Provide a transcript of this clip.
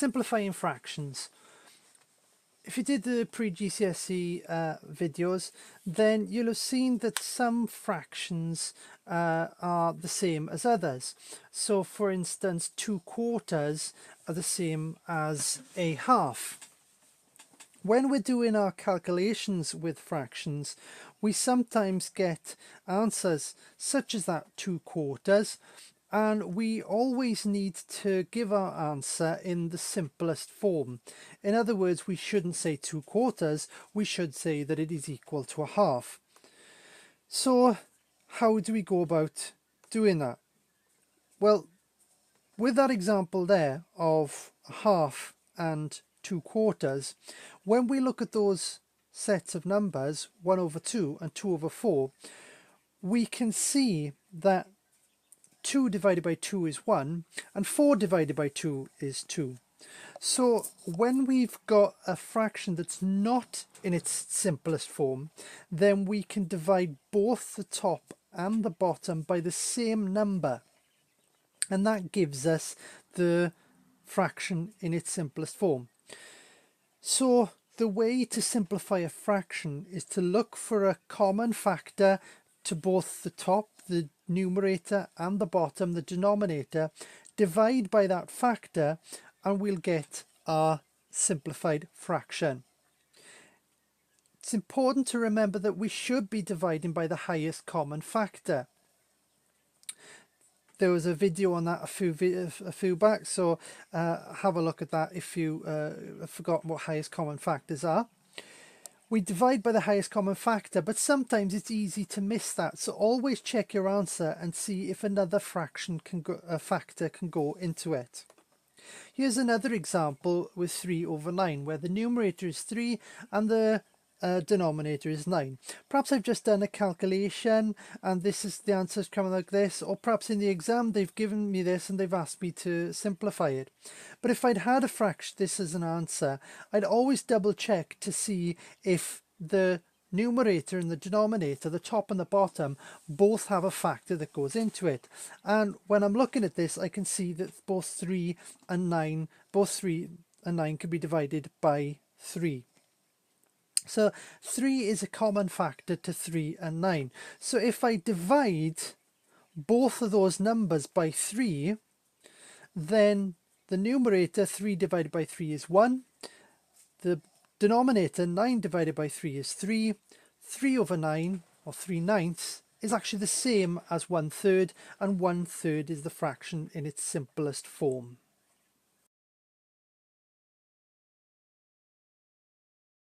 simplifying fractions. If you did the pre-GCSE videos, then you'll have seen that some fractions are the same as others. So for instance, 2/4 are the same as a half. When we're doing our calculations with fractions, we sometimes get answers such as that 2/4, and we always need to give our answer in the simplest form. In other words, we shouldn't say 2/4, we should say that it is equal to a half. So how do we go about doing that? Well, with that example there of a half and 2/4, when we look at those sets of numbers, 1/2 and 2/4, we can see that 2 divided by 2 is 1 and 4 divided by 2 is 2. So when we've got a fraction that's not in its simplest form, then we can divide both the top and the bottom by the same number, and that gives us the fraction in its simplest form. So the way to simplify a fraction is to look for a common factor to both the top, the numerator, and the bottom, the denominator, divide by that factor, and we'll get our simplified fraction. It's important to remember that we should be dividing by the highest common factor. There was a video on that a few back, so have a look at that if you have forgotten what highest common factors are. We divide by the highest common factor, but sometimes it's easy to miss that, so always check your answer and see if another fraction can go, a factor can go into it. Here's another example with 3/9, where the numerator is 3 and the denominator is 9. Perhaps I've just done a calculation and this is the answers coming like this, or perhaps in the exam they've given me this and they've asked me to simplify it. But if I'd had a fraction this as an answer, I'd always double check to see if the numerator and the denominator, the top and the bottom, both have a factor that goes into it. And when I'm looking at this, I can see that both 3 and 9 can be divided by 3. So 3 is a common factor to 3 and 9. So if I divide both of those numbers by 3, then the numerator 3 divided by 3 is 1. The denominator 9 divided by 3 is 3. 3/9, or 3/9, is actually the same as 1/3, and 1/3 is the fraction in its simplest form.